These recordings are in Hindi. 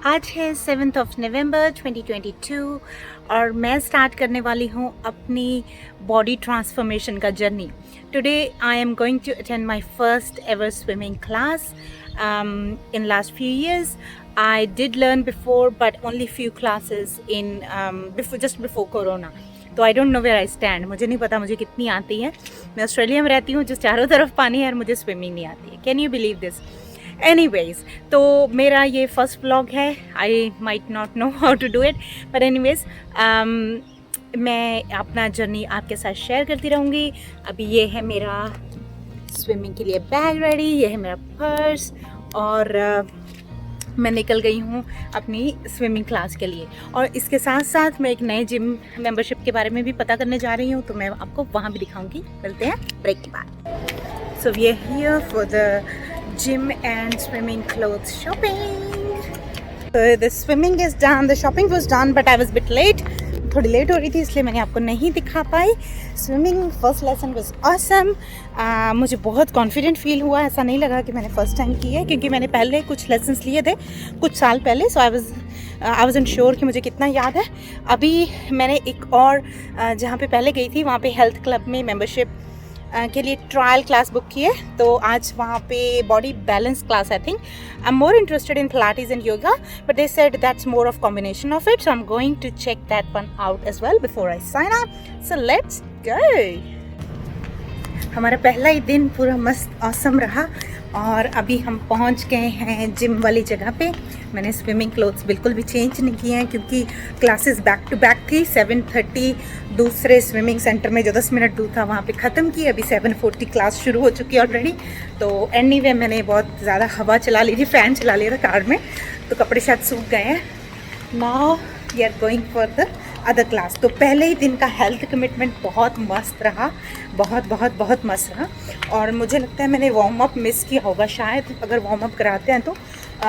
आज है 7th of November 2022 और मैं स्टार्ट करने वाली हूँ अपनी बॉडी ट्रांसफॉर्मेशन का journey. Today I am going to attend my first ever swimming class in last few years. I did learn before but only few classes in before corona. तो I don't know where I stand. मुझे नहीं पता मुझे कितनी आती है। मैं ऑस्ट्रेलिया में रहती हूँ जिस चारों तरफ पानी है और मुझे स्विमिंग नहीं आती है। Can you believe this? Anyways, तो मेरा ये फर्स्ट व्लॉग है। I might not know how to do it but anyways मैं अपना जर्नी आपके साथ शेयर करती रहूँगी। अभी ये है मेरा स्विमिंग के लिए बैग रेडी, ये है मेरा पर्स और मैं निकल गई हूँ अपनी स्विमिंग क्लास के लिए। और इसके साथ साथ मैं एक नए जिम मेंबरशिप के बारे में भी पता करने जा रही हूँ, तो मैं आपको वहाँ भी दिखाऊंगी। मिलते हैं ब्रेक के बाद। So we are here for the gym and swimming clothes shopping. The swimming is done, the shopping was done but I was bit late. थोड़ी लेट हो रही थी इसलिए मैंने आपको नहीं दिखा पाई। Swimming first lesson was awesome. मुझे बहुत कॉन्फिडेंट फील हुआ। ऐसा नहीं लगा कि मैंने फ़र्स्ट टाइम की है, क्योंकि मैंने पहले कुछ लेसन्स लिए थे कुछ साल पहले। सो आई वाज़न्ट श्योर कि मुझे कितना याद है। अभी मैंने एक और जहाँ पे पहले गई थी वहाँ पे हेल्थ क्लब में मेंबरशिप के लिए ट्रायल क्लास बुक की है, तो आज वहाँ पे body balance class I think. I am more interested in pilates and yoga but they said that's more of combination of it, so I am going to check that one out as well before I sign up. So let's go. हमारा पहला ही दिन पूरा मस्त ऑसम रहा और अभी हम पहुंच गए हैं जिम वाली जगह पे। मैंने स्विमिंग क्लोथ्स बिल्कुल भी चेंज नहीं किए हैं क्योंकि क्लासेस बैक टू बैक थी। 7:30 दूसरे स्विमिंग सेंटर में जो 10 मिनट दूर था वहाँ पे ख़त्म की। अभी 7:40 क्लास शुरू हो चुकी है ऑलरेडी। तो एनीवे मैंने बहुत ज़्यादा हवा चला ली थी, फ़ैन चला लिया था कार में, तो कपड़े शायद सूख गए हैं। Now we are going for the other class. तो पहले ही दिन का हेल्थ कमिटमेंट बहुत मस्त रहा, बहुत मस्त रहा। और मुझे लगता है मैंने वार्म अप मिस किया होगा शायद, अगर वार्म अप कराते हैं तो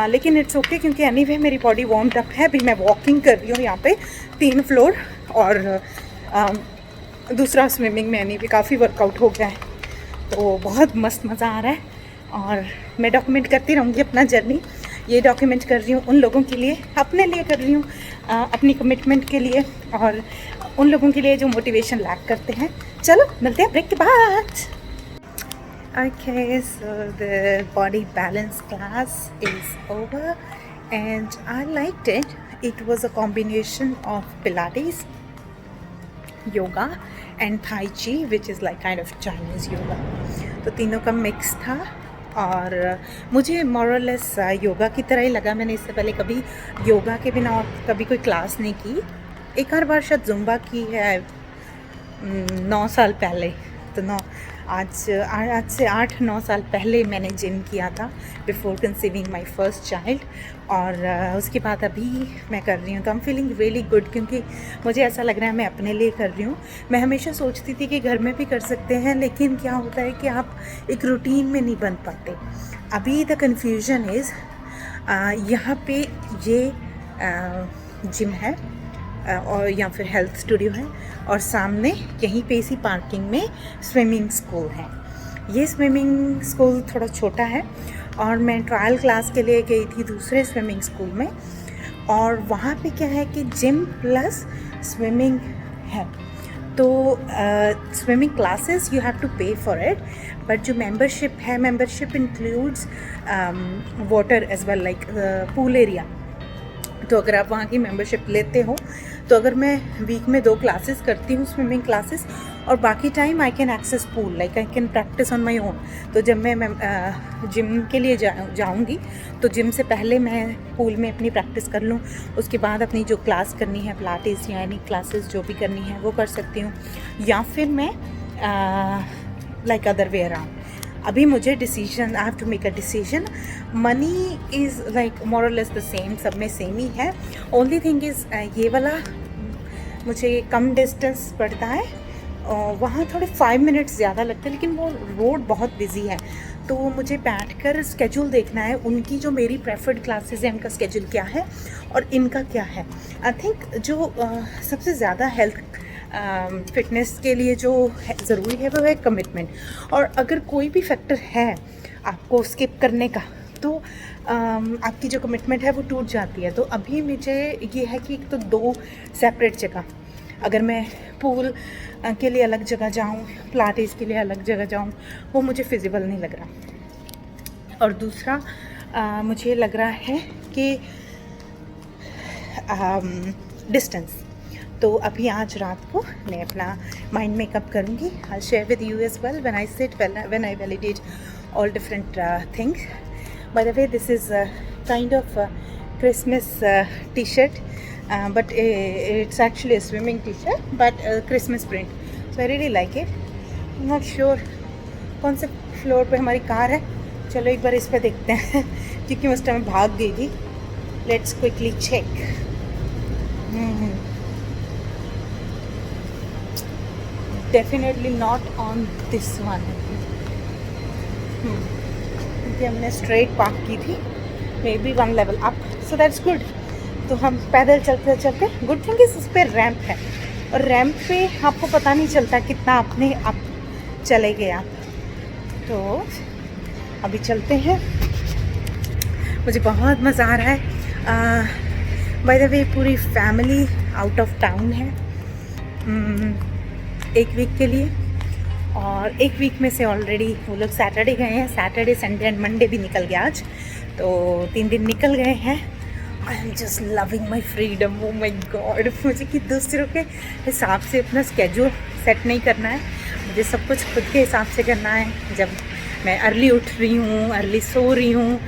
लेकिन इट्स ओके क्योंकि एनीवे मेरी बॉडी वार्म्ड अप है। अभी मैं वॉकिंग कर रही हूँ यहाँ पे 3 फ्लोर और दूसरा स्विमिंग में एनीवे काफ़ी वर्कआउट हो गया है, तो बहुत मस्त मज़ा आ रहा है। और मैं डॉक्यूमेंट करती रहूँगी अपना जर्नी। ये डॉक्यूमेंट कर रही हूँ उन लोगों के लिए, अपने लिए कर रही हूँ, अपनी कमिटमेंट के लिए और उन लोगों के लिए जो मोटिवेशन लैक करते हैं। चलो मिलते हैं ब्रेक के बाद। Okay, so the body balance class is over and I liked it. It was a combination of Pilates, yoga and Tai Chi, which is like kind of Chinese yoga. तो तीनों का मिक्स था और मुझे मोरलेस योगा की तरह ही लगा। मैंने इससे पहले कभी योगा के बिना और कभी कोई क्लास नहीं की। एक आध बार शायद जुम्बा की है 9 साल पहले। तो आज से 8-9 साल पहले मैंने जिम किया था before conceiving my first child. और उसके बाद अभी मैं कर रही हूँ, तो I am feeling really good क्योंकि मुझे ऐसा लग रहा है मैं अपने लिए कर रही हूँ। मैं हमेशा सोचती थी कि घर में भी कर सकते हैं, लेकिन क्या होता है कि आप एक रूटीन में नहीं बन पाते। अभी द कन्फ्यूजन इज़ यहाँ पे ये जिम है और या फिर हेल्थ स्टूडियो है और सामने यहीं पे इसी पार्किंग में स्विमिंग स्कूल है। ये स्विमिंग स्कूल थोड़ा छोटा है और मैं ट्रायल क्लास के लिए गई थी दूसरे स्विमिंग स्कूल में, और वहाँ पे क्या है कि जिम प्लस स्विमिंग है। तो swimming classes you have to pay for it, but जो मेंबरशिप है, membership includes water as well, like pool area. तो अगर आप वहाँ की मेंबरशिप लेते हो तो अगर मैं वीक में 2 क्लासेस करती हूँ स्विमिंग क्लासेस और बाकी time I can access pool, like I can practice on my own. तो जब मैं जिम के लिए जाऊँगी तो जिम से पहले मैं पूल में अपनी प्रैक्टिस कर लूँ, उसके बाद अपनी जो क्लास करनी है पिलाटेस या एनी क्लासेस जो भी करनी है वो कर सकती हूँ, या फिर मैं लाइक अदर वे अराउंड। अभी मुझे decision, I have to make a decision. Money is like more और लेस द सेम, सब में सेम ही है। ओनली थिंग इज़ ये वाला मुझे कम डिस्टेंस पड़ता है, वहाँ थोड़े 5 मिनट्स ज़्यादा लगते हैं, लेकिन वो रोड बहुत बिजी है। तो मुझे बैठकर स्केड्यूल देखना है, उनकी जो मेरी प्रेफर्ड क्लासेस हैं उनका स्केड्यूल क्या है और इनका क्या है। आई थिंक जो सबसे ज़्यादा हेल्थ फिटनेस के लिए जो ज़रूरी है वो है कमिटमेंट। और अगर कोई भी फैक्टर है आपको स्किप करने का तो आपकी जो कमिटमेंट है वो टूट जाती है। तो अभी मुझे ये है कि एक तो 2 सेपरेट जगह, अगर मैं पूल के लिए अलग जगह जाऊँ, पिलाटेस के लिए अलग जगह जाऊँ, वो मुझे फिजिबल नहीं लग रहा। और दूसरा मुझे लग रहा है कि डिस्टेंस। तो अभी आज रात को मैं अपना माइंड मेकअप करूँगी। I share with you as well when I sit, when I validate all different things. By the way, this is kind of a Christmas t-shirt, but it's actually a swimming t-shirt, but Christmas print. So I really like it. I'm not sure कौन से फ्लोर पे हमारी कार है। चलो एक बार इस पर देखते हैं क्योंकि उस टाइम भाग गई थी। Let's quickly check. Definitely not on this one. क्योंकि हमने स्ट्रेट पार्क की थी, may be 1 level up, so that's good. तो हम पैदल चलते चलते, गुड थिंग इज उस पर रैंप है, और रैंप पे आपको पता नहीं चलता कितना अपने आप चले गए आप। तो अभी चलते हैं, मुझे बहुत मज़ा आ रहा है। बाय द वे पूरी फैमिली आउट ऑफ टाउन है 1 वीक के लिए, और 1 वीक में से ऑलरेडी वो लोग सैटरडे गए हैं। सैटरडे, संडे एंड मंडे भी निकल गया आज, तो 3 दिन निकल गए हैं। I am just loving my freedom. Oh my god, मुझे कि दूसरों के हिसाब से अपना स्केड्यूल सेट नहीं करना है, मुझे सब कुछ खुद के हिसाब से करना है। जब मैं अर्ली उठ रही हूँ, अर्ली सो रही हूँ,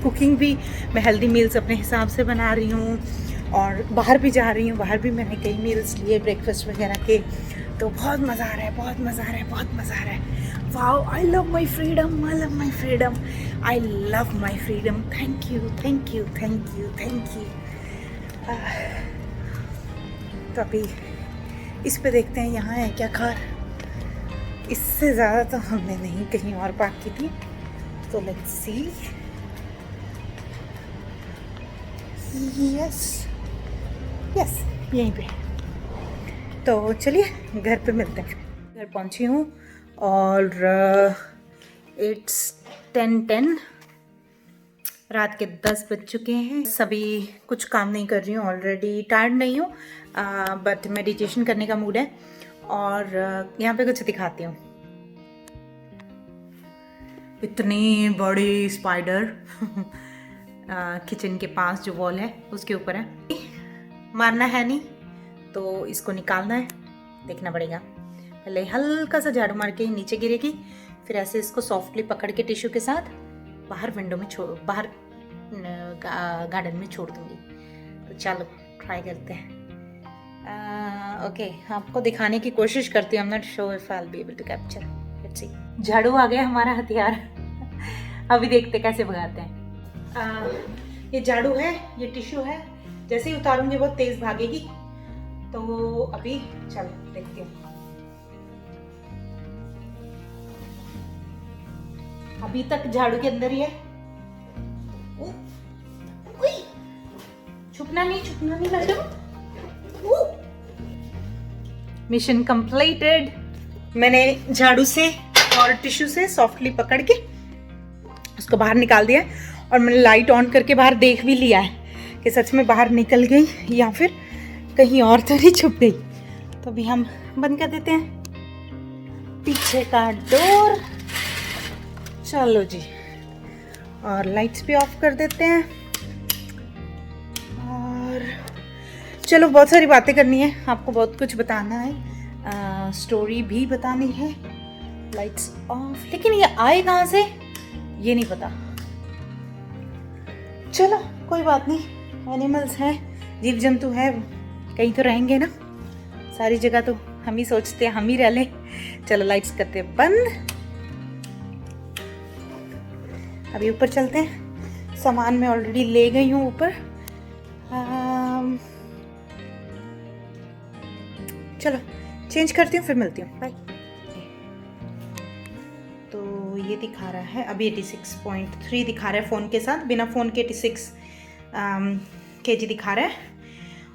कुकिंग भी मैं हेल्दी मील्स अपने हिसाब से बना रही हूँ, और बाहर भी जा रही हूँ। बाहर भी मैंने कई मील्स लिए ब्रेकफास्ट वगैरह के। तो बहुत मज़ा आ रहा है, बहुत मज़ा आ रहा है, बहुत मज़ा आ रहा है। Wow, I love my freedom, I love my freedom, I love my freedom. Thank you, thank you, thank you, thank you. तो अभी इस पे देखते हैं यहाँ है क्या कार। इससे ज़्यादा तो हमने नहीं कहीं और पार्क की थी। तो लेट्स सी। यस यस, यहीं पे। तो चलिए घर पे मिलते हैं। घर पहुंची हूँ और इट्स 10:10, रात के 10 बज चुके हैं। सभी कुछ काम नहीं कर रही हूँ, ऑलरेडी टायर्ड नहीं हूँ, बट मेडिटेशन करने का मूड है। और यहाँ पे कुछ दिखाती हूँ। इतनी बड़ी स्पाइडर किचन के पास जो वॉल है उसके ऊपर है। मारना है नहीं तो इसको निकालना है, देखना पड़ेगा। पहले हल्का सा झाड़ू मार के नीचे गिरेगी, फिर ऐसे इसको सॉफ्टली पकड़ के टिश्यू के साथ बाहर विंडो में बाहर गार्डन में छोड़ दूंगी। तो चलो ट्राई करते हैं। ओके, आपको दिखाने की कोशिश करती हूँ। I am not sure if I will be able to capture. Let's see. झाड़ू आ गया हमारा हथियार। अभी देखते कैसे भगाते हैं। ये झाड़ू है, ये टिश्यू है, जैसे ही उतारूंगी बहुत तेज भागेगी। तो अभी चलो देखते हैं। अभी तक झाड़ू के अंदर ही है। छुपना नहीं मैडम। Mission completed. मैंने झाड़ू से और टिश्यू से सॉफ्टली पकड़ के उसको बाहर निकाल दिया, और मैंने लाइट ऑन करके बाहर देख भी लिया है कि सच में बाहर निकल गई या फिर कहीं और तो नहीं छुप गई। तो अभी हम बंद कर देते हैं पीछे का डोर। चलो जी, और लाइट्स भी ऑफ कर देते हैं। और चलो, बहुत सारी बातें करनी है, आपको बहुत कुछ बताना है, स्टोरी भी बतानी है। लाइट्स ऑफ, लेकिन ये आए कहाँ से ये नहीं पता। चलो कोई बात नहीं, एनिमल्स हैं, जीव जंतु हैं, कहीं तो रहेंगे ना। सारी जगह तो हम ही सोचते हैं हम ही रह लें। चलो लाइट्स करते हैं बंद। अभी ऊपर चलते हैं। सामान मैं ऑलरेडी ले गई हूँ ऊपर। चलो चेंज करती हूँ, फिर मिलती हूँ। बाय। तो ये दिखा रहा है अभी 86.3 दिखा रहा है फ़ोन के साथ, बिना फ़ोन के 86 kg दिखा रहा है।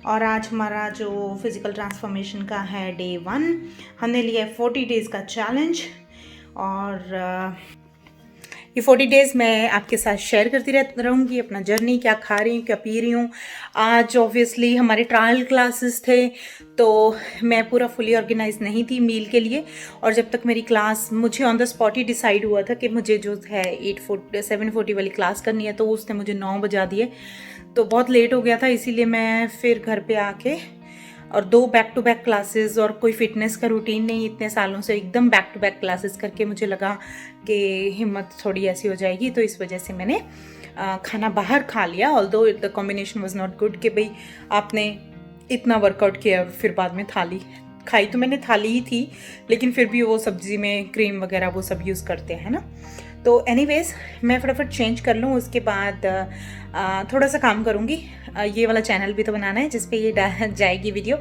और आज हमारा जो फिज़िकल ट्रांसफॉर्मेशन का है डे 1, हमने लिया है 40 डेज़ का चैलेंज। और ये 40 डेज़ मैं आपके साथ शेयर करती रहूँगी अपना जर्नी, क्या खा रही हूँ, क्या पी रही हूँ। आज ऑब्वियसली हमारे ट्रायल क्लासेस थे, तो मैं पूरा फुली ऑर्गेनाइज नहीं थी मील के लिए, और जब तक मेरी क्लास, मुझे on the spot he decide हुआ था कि मुझे जो है 7:40 वाली क्लास करनी है, तो उसने मुझे 9 बजा दिए, तो बहुत लेट हो गया था। इसीलिए मैं फिर घर पे आके और 2 बैक टू बैक क्लासेस, और कोई फिटनेस का रूटीन नहीं इतने सालों से, एकदम बैक टू बैक क्लासेस करके मुझे लगा कि हिम्मत थोड़ी ऐसी हो जाएगी, तो इस वजह से मैंने खाना बाहर खा लिया। Although the combination was not good कि भाई आपने इतना वर्कआउट किया फिर बाद में थाली खाई, तो मैंने थाली ही थी, लेकिन फिर भी वो सब्जी में क्रीम वगैरह वो सब यूज़ करते हैं ना। तो एनीवेज मैं फटाफट चेंज कर लूँ, उसके बाद थोड़ा सा काम करूँगी। ये वाला चैनल भी तो बनाना है जिस पे ये जाएगी वीडियो,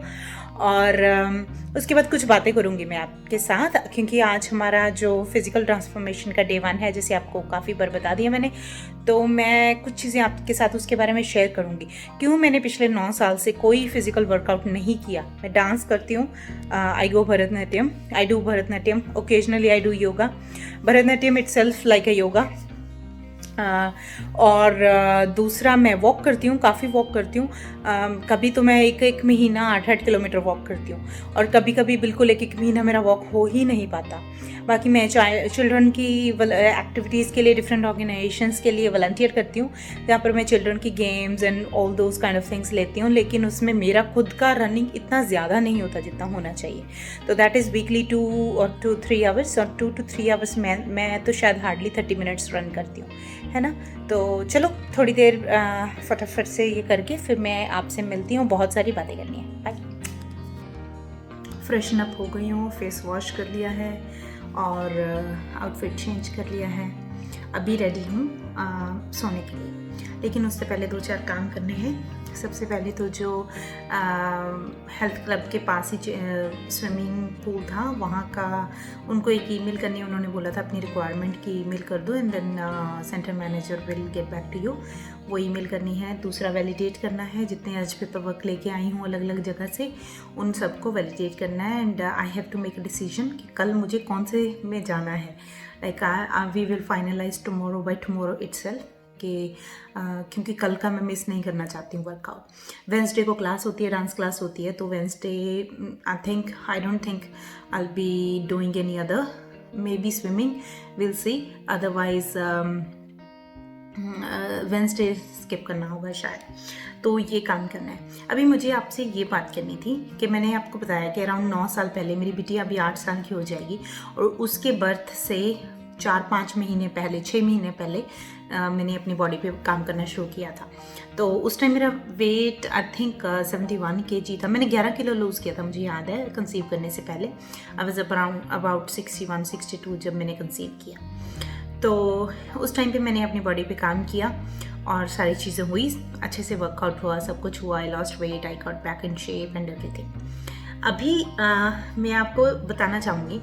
और उसके बाद कुछ बातें करूँगी मैं आपके साथ, क्योंकि आज हमारा जो फिज़िकल ट्रांसफॉर्मेशन का डे 1 है, जैसे आपको काफ़ी बार बता दिया मैंने, तो मैं कुछ चीज़ें आपके साथ उसके बारे में शेयर करूँगी। क्यों मैंने पिछले 9 साल से कोई फिज़िकल वर्कआउट नहीं किया। मैं डांस करती हूँ, I do Bharatanatyam, occasionally I do yoga. Bharatanatyam itself like अ योगा। और दूसरा मैं वॉक करती हूँ, काफ़ी वॉक करती हूँ। कभी तो मैं एक महीना 8-8 किलोमीटर वॉक करती हूँ, और कभी कभी बिल्कुल एक महीना मेरा वॉक हो ही नहीं पाता। बाकी मैं चिल्ड्रन की एक्टिविटीज़ के लिए डिफरेंट ऑर्गेनाइजेशंस के लिए वॉलंटियर करती हूँ, जहाँ पर मैं चिल्ड्रन की games and all those kind of things लेती हूँ, लेकिन उसमें मेरा खुद का रनिंग इतना ज़्यादा नहीं होता जितना होना चाहिए। तो दैट इज़ वीकली 2-3 आवर्स, और 2 to 3 आवर्स मैं तो शायद हार्डली 30 मिनट्स रन करती हूँ, है ना। तो चलो थोड़ी देर फटाफट से ये करके फिर मैं आपसे मिलती हूँ, बहुत सारी बातें करनी है। बाय। फ्रेशन अप हो गई हूँ, फेस वॉश कर लिया है और आउटफिट चेंज कर लिया है। अभी रेडी हूँ सोने के लिए, लेकिन उससे पहले 2-4 काम करने हैं। सबसे पहले तो जो हेल्थ क्लब के पास ही स्विमिंग पूल था, वहाँ का उनको एक ईमेल करनी है। उन्होंने बोला था अपनी रिक्वायरमेंट की ईमेल कर दो and then centre manager will get back to you. वो ईमेल करनी है। दूसरा वैलिडेट करना है, जितने आज पेपर वर्क लेके आई हूँ अलग अलग जगह से, उन सबको वैलिडेट करना है। And I have to make a decision कि कल मुझे कौन से में जाना है। Like we will finalise tomorrow by tomorrow itself, कि क्योंकि कल का मैं मिस नहीं करना चाहती हूँ वर्कआउट। वेंसडे को क्लास होती है, डांस क्लास होती है, तो Wednesday I don't think I will be doing any other, may be swimming, will see. Otherwise Wednesday skip करना होगा शायद। तो ये काम करना है। अभी मुझे आपसे ये बात करनी थी कि मैंने आपको बताया कि अराउंड 9 साल पहले, मेरी बिटिया अभी 8 साल की हो जाएगी, और उसके बर्थ से 4-5 महीने पहले, 6 महीने पहले मैंने अपनी बॉडी पे काम करना शुरू किया था। तो उस टाइम मेरा वेट आई थिंक 71 kg था। मैंने 11 किलो लूज़ किया था, मुझे याद है, कंसीव करने से पहले। आई वाज अबाउट 61-62 जब मैंने कंसीव किया। तो उस टाइम पे मैंने अपनी बॉडी पे काम किया और सारी चीज़ें हुई, अच्छे से वर्कआउट हुआ, सब कुछ हुआ। I lost weight, I got back in shape and everything. अभी मैं आपको बताना चाहूँगी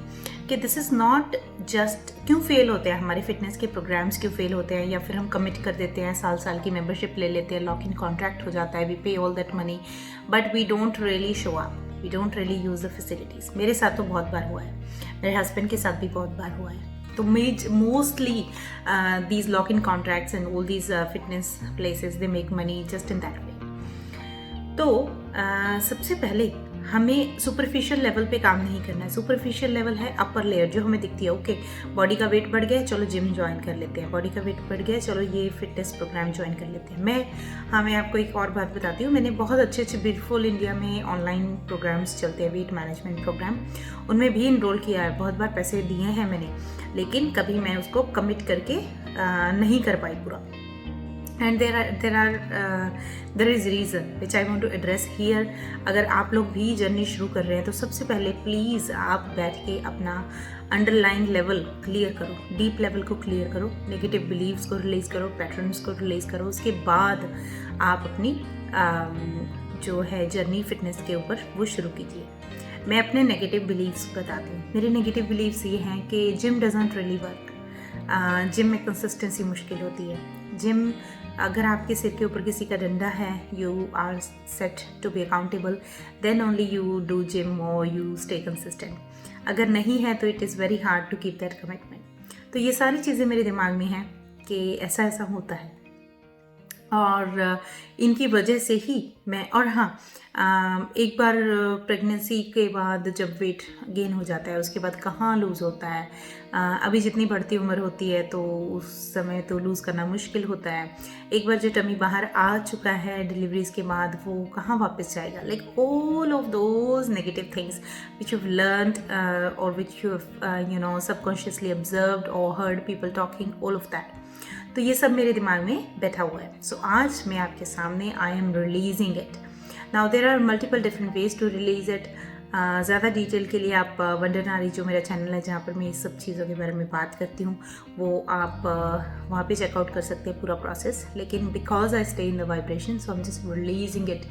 कि दिस इज़ नॉट जस्ट क्यों फेल होते हैं हमारे फिटनेस के प्रोग्राम्स, क्यों फेल होते हैं, या फिर हम कमिट कर देते हैं, साल की मेंबरशिप ले लेते हैं, लॉक इन कॉन्ट्रैक्ट हो जाता है, we pay all that money but we don't really show up, we don't really use the facilities. मेरे साथ तो बहुत बार हुआ है, मेरे हस्बैंड के साथ भी बहुत बार हुआ है। तो mostly these lock-in contracts and all these fitness places, they make money just in that way. तो सबसे पहले हमें सुपरफिशियल लेवल पे काम नहीं करना है। सुपरफिशियल लेवल है अपर लेयर जो हमें दिखती है। ओके, बॉडी का वेट बढ़ गया, चलो जिम ज्वाइन कर लेते हैं, बॉडी का वेट बढ़ गया, चलो ये फिटनेस प्रोग्राम ज्वाइन कर लेते हैं। मैं आपको एक और बात बताती हूँ। मैंने बहुत अच्छे ब्यूटीफुल इंडिया में ऑनलाइन प्रोग्राम्स चलते हैं, वेट मैनेजमेंट प्रोग्राम, उनमें भी इनरोल किया है, बहुत बार पैसे दिए हैं मैंने, लेकिन कभी मैं उसको कमिट करके नहीं कर पाई पूरा। And there is reason which I want to address here. अगर आप लोग भी जर्नी शुरू कर रहे हैं तो सबसे पहले प्लीज़ आप बैठ के अपना अंडरलाइन लेवल क्लियर करो, डीप लेवल को क्लियर करो, नेगेटिव बिलीव्स को रिलीज़ करो, पैटर्न्स को रिलीज़ करो। उसके बाद आप अपनी जो है जर्नी फिटनेस के ऊपर वो शुरू कीजिए। मैं अपने नेगेटिव बिलीव्स बताती हूँ। मेरे नेगेटिव बिलीव्स ये हैं कि gym doesn't really work, gym में कंसिस्टेंसी मुश्किल होती है। जिम, अगर आपके सिर के ऊपर किसी का डंडा है, you are set to be accountable, then only you do gym और यू स्टे कंसिस्टेंट। अगर नहीं है तो it is very hard to keep that commitment. तो ये सारी चीज़ें मेरे दिमाग में हैं कि ऐसा ऐसा होता है, और इनकी वजह से ही मैं, और हाँ, एक बार प्रेगनेंसी के बाद जब वेट गेन हो जाता है उसके बाद कहाँ लूज़ होता है। अभी जितनी बढ़ती उम्र होती है तो उस समय तो लूज़ करना मुश्किल होता है। एक बार जो टमी बाहर आ चुका है डिलीवरीज के बाद, वो कहाँ वापस जाएगा। Like all of those negative things which you have learned और which you have subconsciously observed और heard people talking, all of that, तो ये सब मेरे दिमाग में बैठा हुआ है। सो आज मैं आपके सामने I am releasing it. Now there are multiple different ways to release it. ज़्यादा डिटेल के लिए आप वंडर नारी जो मेरा चैनल है जहाँ पर मैं इस सब चीज़ों के बारे में बात करती हूँ, वो आप वहाँ पे चेकआउट कर सकते हैं पूरा प्रोसेस। लेकिन because I stay in the vibration, so I am just releasing it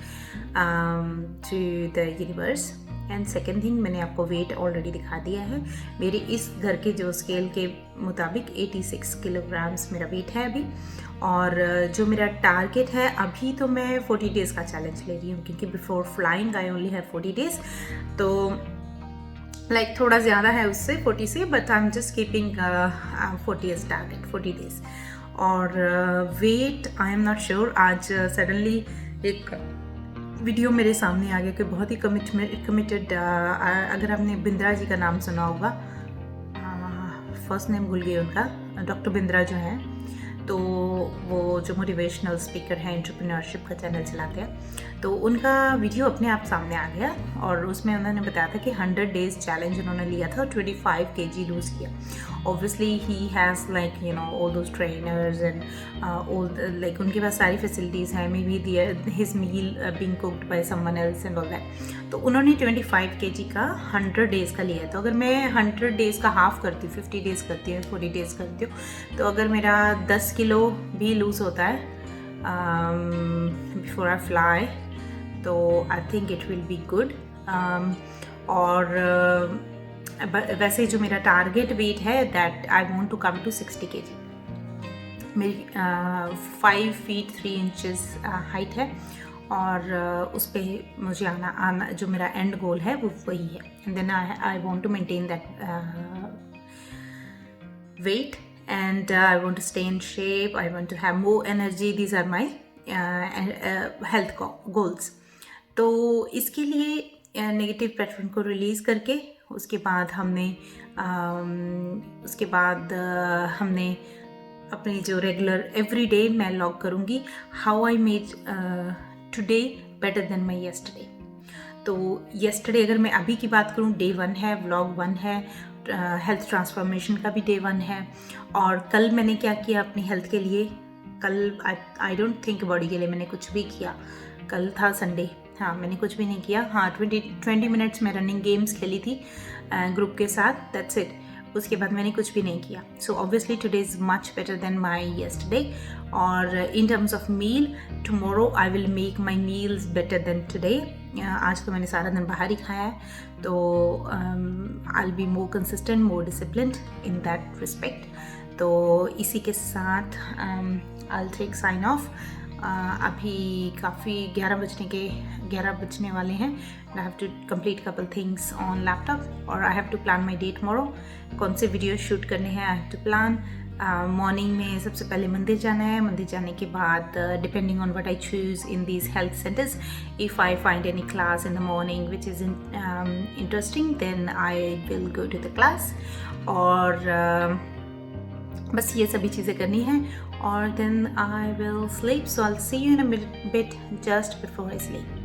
to the universe. And second thing, मैंने आपको वेट ऑलरेडी दिखा दिया है। मेरे इस घर के जो स्केल के मुताबिक 86 किलोग्राम्स मेरा वेट है अभी, और जो मेरा टारगेट है अभी, तो मैं 40 डेज़ का चैलेंज ले रही हूँ, क्योंकि बिफोर फ्लाइंग आई ओनली है 40 डेज़, तो लाइक थोड़ा ज़्यादा है उससे 40 से, but I am just keeping 40 as target, 40 days. और weight I am not sure. आज सडनली एक वीडियो मेरे सामने आ गया कि बहुत ही कमिटेड, अगर आपने बिंद्रा जी का नाम सुना होगा, फर्स्ट नेम भूल गई उनका, डॉक्टर बिंद्रा जो हैं, तो वो जो मोटिवेशनल स्पीकर हैं, एंटरप्रेन्योरशिप का चैनल चलाते हैं, तो उनका वीडियो अपने आप सामने आ गया, और उसमें उन्होंने बताया था कि 100 डेज़ चैलेंज उन्होंने लिया था और 25 kg लूज़ किया। Obviously he has like all those trainers and all, like उनके पास सारी फैसिलिटीज़ हैं, maybe his meal being cooked by someone else and all that. तो उन्होंने 25 kg का 100 डेज़ का लिया। तो अगर मैं 100 डेज़ का हाफ करती हूँ, 50 डेज़ करती हूँ, 40 डेज़ करती हूँ, तो अगर मेरा 10 किलो भी लूज़ होता है बिफोर आई फ्लाई, तो I think it will be good. और वैसे जो मेरा टारगेट वेट है, that I want to come to 60 kg। मेरी 5 feet 3 inches हाइट है, और उस पर मुझे आना जो मेरा एंड गोल है वो वही है। And then I want to maintain that weight, and I want to stay in shape, I want to have more energy, these are my health goals। तो इसके लिए नेगेटिव पैटर्न को रिलीज़ करके उसके बाद हमने अपनी जो रेगुलर एवरी डे मैं लॉग करूँगी, how I made today better than my yesterday. तो येस्टरडे अगर मैं अभी की बात करूँ, डे 1 है, व्लॉग 1 है, हेल्थ ट्रांसफॉर्मेशन का भी डे 1 है। और कल मैंने क्या किया अपनी हेल्थ के लिए, कल आई डोंट थिंक बॉडी के लिए मैंने कुछ भी किया। कल था संडे, हाँ मैंने कुछ भी नहीं किया। हाँ 20 मिनट्स में रनिंग गेम्स खेली थी ग्रुप के साथ, दैट्स इट। उसके बाद मैंने कुछ भी नहीं किया। So obviously today is much better than my yesterday. और in terms of meal, tomorrow I will make my meals better than today. आज तो मैंने सारा दिन बाहर ही खाया है, तो I will be more consistent, more disciplined in that respect. तो इसी के साथ I will take sign off. अभी काफ़ी 11 बजने वाले हैं। I have to complete couple things on laptop, और I have to plan my day tomorrow. कौन से वीडियो शूट करने हैं I have to plan. Morning में सबसे पहले मंदिर जाना है। मंदिर जाने के बाद depending on what I choose in these health centres, if I find any class in the morning which is interesting, then I will go to the class. और बस ये सभी चीज़ें करनी हैं, और then I will sleep. So I will see you in a bit just before I sleep.